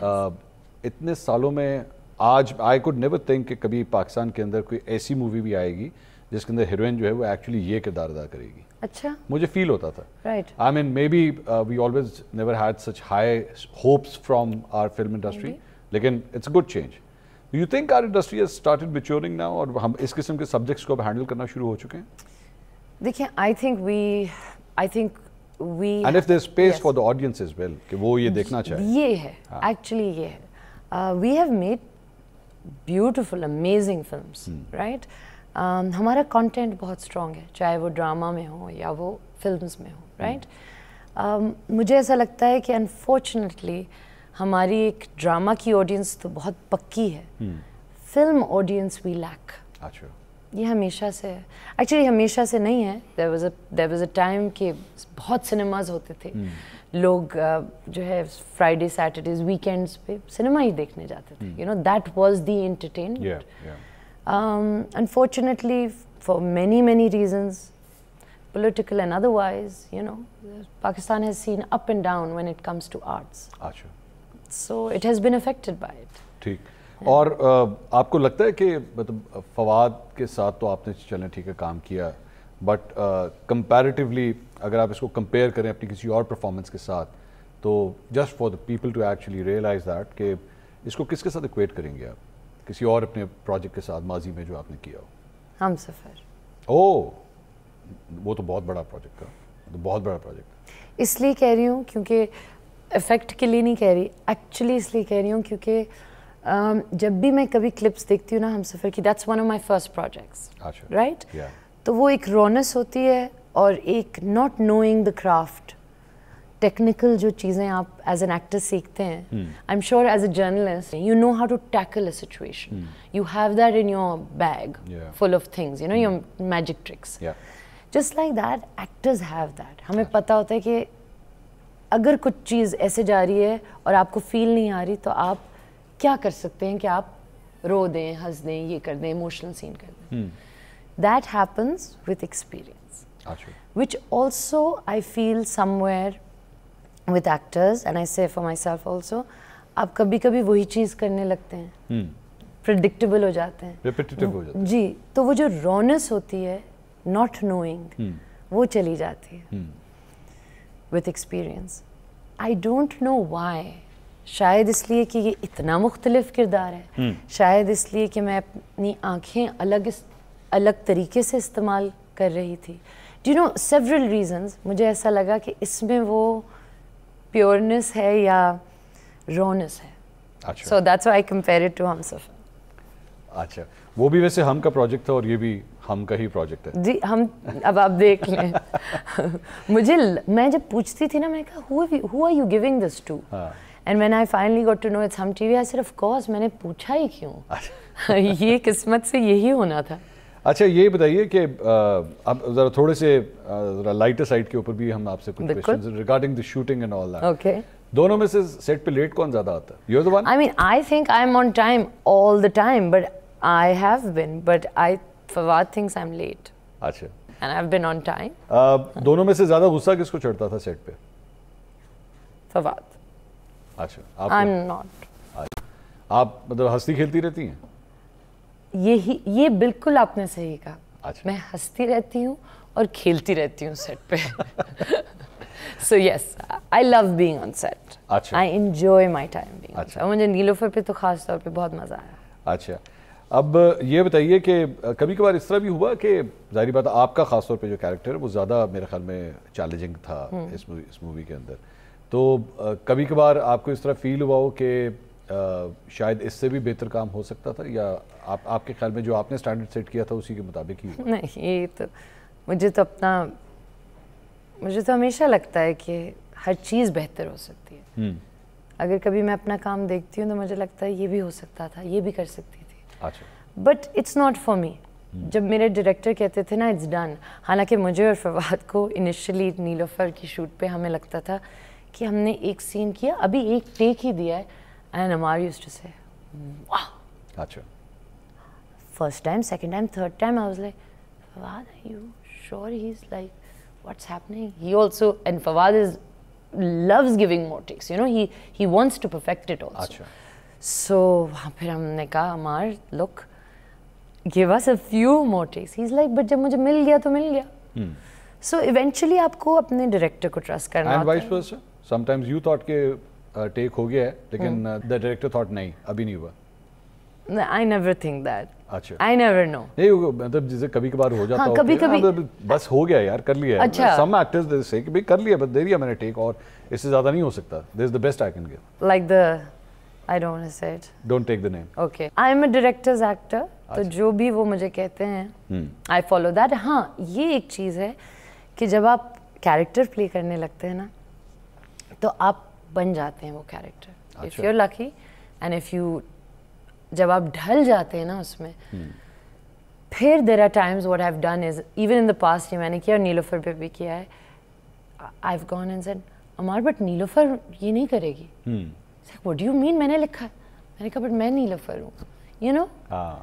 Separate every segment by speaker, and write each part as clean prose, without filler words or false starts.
Speaker 1: اتنے سالوں میں آج آئی کوڈ نیور تھنک کہ کبھی پاکستان کے اندر کوئی ایسی مووی بھی آئے گی جس کے اندر ہیروئن جو ہے وہ ایکچولی یہ کردار ادا کرے گی.
Speaker 2: اچھا
Speaker 1: مجھے فیل ہوتا تھا.
Speaker 2: Right
Speaker 1: I mean may be we always never had such high hopes from our film industry, لیکن it's a good change. Do you think our industry has started maturing now, اور ہم اس قسم کے سبجیکٹس کو اب handle کرنا شروع ہو چکے ہیں؟
Speaker 2: دیکھیں I think we
Speaker 1: end of there is space for the audience as well کہ وہ یہ دیکھنا چاہے.
Speaker 2: یہ ہے ایکچولی یہ ہے, we have made beautiful amazing films right. ہمارا کانٹینٹ بہت اسٹرانگ ہے, چاہے وہ ڈرامہ میں ہو یا وہ فلمس میں ہو رائٹ. مجھے ایسا لگتا ہے کہ انفارچونیٹلی ہماری ایک ڈرامہ کی آڈینس تو بہت پکی ہے, فلم آڈینس وی لیک.
Speaker 1: اچھا
Speaker 2: یہ ہمیشہ سے ہے, ایکچولی ہمیشہ سے نہیں ہے. دیر واز اے ٹائم کہ بہت سنیماز ہوتے تھے, لوگ جو ہے فرائیڈے سیٹرڈیز ویکینڈس پہ سنیما ہی دیکھنے جاتے تھے. You know that was the entertainment. Unfortunately, for many reasons, political and otherwise, you know, Pakistan has seen up and down when it comes to arts.
Speaker 1: اچھا
Speaker 2: So it has been affected by it.
Speaker 1: ٹھیک. اور آپ کو لگتا ہے کہ مطلب فواد کے ساتھ تو آپ نے چلیں ٹھیک ہے کام کیا, بٹ کمپیریٹیولی اگر آپ اس کو کمپیئر کریں اپنی کسی اور پرفارمنس کے ساتھ, تو just for the people to actually realise that کہ اس کو کس کے ساتھ اکویٹ کریں گے آپ کسی اور اپنے پروجیکٹ کے ساتھ ماضی میں جو آپ نے کیا ہو؟
Speaker 2: ہم سفر.
Speaker 1: وہ تو بہت بڑا پروجیکٹ تھا, بہت بڑا پروجیکٹ.
Speaker 2: اس لیے کہہ رہی ہوں کیونکہ افیکٹ کے لیے نہیں کہہ رہی, ایکچولی اس لیے کہہ رہی ہوں کیونکہ جب بھی میں کبھی کلپس دیکھتی ہوں نا ہم سفر کی, that's one of my first projects right. تو وہ ایک رونس ہوتی ہے اور ایک not knowing the craft, technical جو چیزیں آپ ایز این ایکٹر سیکھتے ہیں. I am sure as a journalist you know how to tackle a situation, you have that in your bag full of things, you know your magic tricks. Just like that actors have that. ہمیں پتہ ہوتا ہے کہ اگر کچھ چیز ایسے جا رہی ہے اور آپ کو فیل نہیں آ رہی تو آپ کیا کر سکتے ہیں کہ آپ رو دیں, ہنس دیں, یہ کر دیں, ایموشنل سین کر دیں. That happens with experience, which also I feel somewhere with actors, and I say for myself also, آپ کبھی کبھی وہی چیز کرنے لگتے ہیں, predictable ہو جاتے ہیں,
Speaker 1: repetitive ہو جاتے ہیں.
Speaker 2: جی, تو وہ جو رونس ہوتی ہے not knowing, وہ چلی جاتی ہے with experience. I don't know why. شاید اس لیے کہ یہ اتنا مختلف کردار ہے, شاید اس لیے کہ میں اپنی آنکھیں الگ طریقے سے استعمال کر رہی تھی. Do you know several reasons, مجھے ایسا لگا کہ اس میں وہ پیورنس ہے یا رونس ہے. So that's why I compare it to ہم سفر.
Speaker 1: اچھا, وہ بھی ویسے ہم کا پروجیکٹ تھا اور یہ بھی ہم کا ہی پروجیکٹ ہے.
Speaker 2: جی ہم, اب آپ دیکھ لیں. میں جب پوچھتی تھی نا, میں نے کہا who are you giving this to? And when I finally got to know it's ہم TV, I said of course. میں نے پوچھا ہی کیوں, یہ قسمت سے یہی ہونا تھا.
Speaker 1: اچھا یہ بتائیے کہ اب ذرا تھوڑے سے ذرا لائٹر سائڈ کے اوپر بھی ہم آپ سے کچھ questions regarding the shooting and all that.
Speaker 2: Okay,
Speaker 1: دونوں میں سے سیٹ پہ لیٹ کون زیادہ آتا ہے؟ You are the one.
Speaker 2: I mean I think I'm on time all the time, but I have been, but Fawad thinks I'm late.
Speaker 1: اچھا,
Speaker 2: and I've been on time.
Speaker 1: دونوں میں سے زیادہ غصہ کس کو چڑھتا تھا سیٹ پہ؟
Speaker 2: فواد.
Speaker 1: اچھا,
Speaker 2: I'm not.
Speaker 1: آپ مطلب ہنستی کھیلتی رہتی ہیں؟
Speaker 2: یہ بالکل آپ نے صحیح کہا.
Speaker 1: میں
Speaker 2: ہنستی رہتی ہوں اور کھیلتی رہتی ہوں سیٹ پہ. So yes, I love being on set. I enjoy my time being on set. مجھے نیلوفر پہ تو خاص طور پہ بہت مزہ آیا.
Speaker 1: اچھا, اب یہ بتائیے کہ کبھی کبھار اس طرح بھی ہوا کہ ظاہری بات آپ کا خاص طور پہ جو کیریکٹر ہے وہ زیادہ میرے خیال میں چیلنجنگ تھا اس مووی کے اندر, تو کبھی کبھار آپ کو اس طرح فیل ہوا ہو کہ شاید اس سے بھی بہتر کام ہو سکتا تھا, یا آپ کے خیال میں جو آپ نے اسٹینڈرڈ سیٹ کیا تھا اسی کے مطابق ہی ہوا؟
Speaker 2: نہیں, یہ تو مجھے تو ہمیشہ لگتا ہے کہ ہر چیز بہتر ہو سکتی ہے. اگر کبھی میں اپنا کام دیکھتی ہوں تو مجھے لگتا ہے یہ بھی ہو سکتا تھا, یہ بھی کر سکتی تھی.
Speaker 1: اچھا,
Speaker 2: but it's not for me. جب میرے ڈائریکٹر کہتے تھے نا اٹس ڈن, حالانکہ مجھے اور فواد کو انیشلی نیلوفر کی شوٹ پہ ہمیں لگتا تھا کہ ہم نے ایک سین کیا, ابھی ایک ٹیک ہی دیا ہے, and Amar used to say, wow.
Speaker 1: اچھا,
Speaker 2: first time, second time, third time, I was like, Fawad, are you sure? He's like, what's happening? He also, and Fawad is loves giving more takes, you know, he wants to perfect it also.
Speaker 1: Achha.
Speaker 2: So پھر ہم نے کہا Ammar look give us a few more takes. He's like but جب مجھے مل گیا تو مل گیا. So eventually آپ کو اپنے ڈائریکٹر کو ٹرسٹ کرنا
Speaker 1: ہوتا ہے. And vice versa. Sometimes you thought کہ ٹیک ہو گیا ہے لیکن the director thought نہیں ابھی نہیں ہوا.
Speaker 2: I never think that.
Speaker 1: اچھا.
Speaker 2: I never know.
Speaker 1: نہیں مطلب جیسے کبھی کبھار ہو جاتا ہو
Speaker 2: کبھی کبھی
Speaker 1: بس ہو گیا یار کر لیا ہے. Some actors they say کہ بھائی کر لیا بس دے دیا میں نے ٹیک اور اس سے زیادہ نہیں ہو سکتا. This is the best I can give.
Speaker 2: Like the I don't want to say it.
Speaker 1: Don't take the name.
Speaker 2: Okay. I am a director's actor. تو جو بھی وہ مجھے کہتے ہیں I follow that. ہاں یہ ایک چیز ہے کہ جب آپ کیریکٹر پلے کرنے لگتے ہیں نا تو آپ بن جاتے ہیں وہ character. If you're lucky and if you جب آپ ڈھل جاتے ہیں نا اس میں پھر there are times what I've done is even in the past یہ میں نے کیا اور نیلوفر پہ بھی کیا ہے. I've gone and said Ammar Butt Nilofar یہ نہیں کرے گی. What do you mean میں نے لکھا ہے. میں نے کہا بٹ میں نیلوفر ہوں. You know?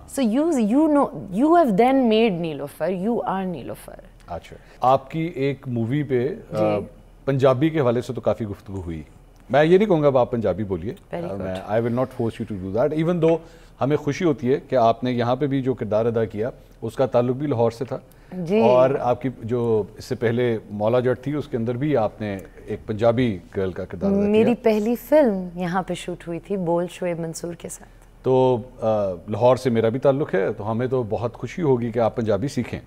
Speaker 2: So you know you have then made Niloufer. You are نیلوفر.
Speaker 1: اچھا آپ کی ایک مووی پہ پنجابی کے حوالے سے تو کافی گفتگو ہوئی. میں یہ نہیں کہوں گا آپ پنجابی بولیے. I will not force you to do that even though ہمیں خوشی ہوتی ہے کہ آپ نے یہاں پہ بھی جو کردار ادا کیا اس کا تعلق بھی لاہور سے تھا اور آپ کی جو اس سے پہلے مولا جٹ تھی اس کے اندر بھی آپ نے ایک پنجابی گرل کا کردار ادا کیا.
Speaker 2: میری پہلی فلم یہاں پہ شوٹ ہوئی تھی بول شعیب منصور کے ساتھ.
Speaker 1: تو لاہور سے میرا بھی تعلق ہے تو ہمیں تو بہت خوشی ہوگی کہ آپ پنجابی سیکھیں.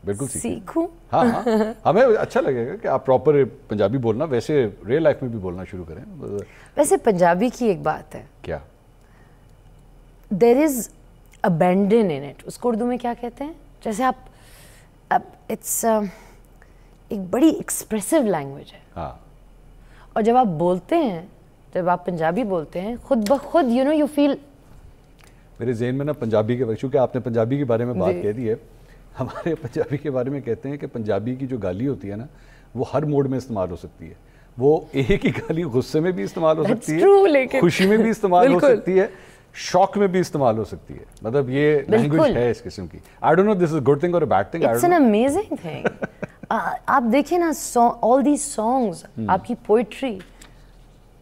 Speaker 1: بالکل
Speaker 2: سیکھوں.
Speaker 1: ہاں ہمیں اچھا لگے گا کہ آپ پراپر پنجابی بولنا ویسے ریئل لائف میں بھی بولنا شروع کریں.
Speaker 2: ویسے پنجابی کی ایک بات ہے.
Speaker 1: کیا؟
Speaker 2: دیر از abandon in it. اس کو اردو میں کیا کہتے ہیں جیسے آپ اٹس ایک بڑی ایکسپریسو لینگویج ہے.
Speaker 1: ہاں
Speaker 2: اور جب آپ بولتے ہیں جب آپ پنجابی بولتے ہیں خود بخود یو نو یو فیل.
Speaker 1: میرے ذہن میں نا پنجابی کے چونکہ آپ نے پنجابی کے بارے میں بات کہہ دی ہے ہمارے پنجابی کے بارے میں کہتے ہیں کہ پنجابی کی جو گالی ہوتی ہے نا وہ ہر موڈ میں استعمال ہو سکتی ہے. وہ ایک ہی گالی غصے میں بھی استعمال ہو سکتی ہے خوشی میں بھی استعمال ہو سکتی ہے شوق میں بھی استعمال ہو سکتی ہے. مطلب یہ لینگویج ہے اس قسم کی. I don't know this is a good thing or a bad thing.
Speaker 2: It's an amazing thing. آپ دیکھیں نا all these songs آپ کی poetry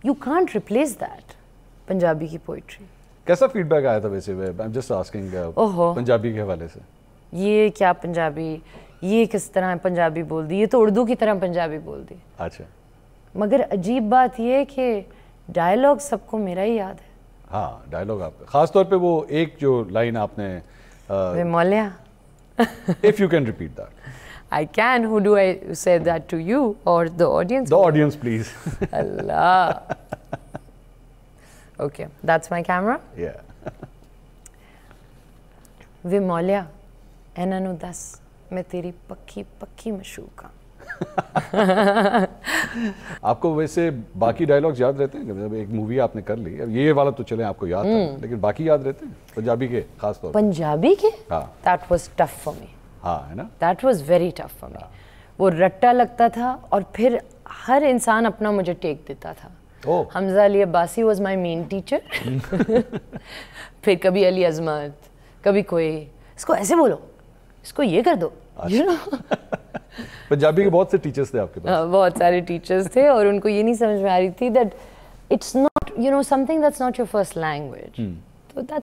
Speaker 2: you can't replace that. Punjabi کی poetry.
Speaker 1: کیسا فیڈ بیک آیا تھا ویسے I'm just asking پنجابی کے حوالے سے.
Speaker 2: یہ کیا پنجابی یہ کس طرح پنجابی بول دی یہ تو اردو کی طرح پنجابی بول دی.
Speaker 1: اچھا
Speaker 2: مگر عجیب بات یہ ہے کہ ڈائلاگ سب کو میرا ہی یاد ہے.
Speaker 1: ہاں ڈائلاگ آپ کا خاص طور پہ وہ ایک جو لائن آپ نے
Speaker 2: مولیہ
Speaker 1: if you can repeat that.
Speaker 2: I can. Who do I say that to you or the audience?
Speaker 1: The audience please.
Speaker 2: Allah. Okay, that's my camera.
Speaker 1: Yeah.
Speaker 2: وے مولیہ ਇਹਨਾਂ ਨੂੰ ਦੱਸ ਮੈਂ ਤੇਰੀ ਪੱਕੀ ਪੱਕੀ ਮਸ਼ੂਕ ਹਾਂ.
Speaker 1: آپ کو ویسے باقی ڈائلاگز یاد رہتے ہیں کہ ایک مووی آپ نے کر لی یہ والا تو چلیں آپ کو یاد تھا لیکن باقی یاد رہتے ہیں پنجابی کے خاص طور
Speaker 2: پنجابی کے.
Speaker 1: ہاں
Speaker 2: That was tough for me.
Speaker 1: ہاں ہے نا.
Speaker 2: That was very tough for me. وہ رٹا لگتا تھا اور پھر ہر انسان اپنا مجھے ٹیک دیتا تھا. Hamza Ali Abbasi was my main teacher. پھر کبھی علی عظمت کبھی کوئی اس کو ایسے بولو اس کو یہ کر دو.
Speaker 1: پنجابی کے بہت سے ٹیچرز تھے آپ کے پاس.
Speaker 2: بہت سارے ٹیچرز تھے اور ان کو یہ نہیں سمجھ میں آ رہی تھی that it's not you know something that's not your first language. تو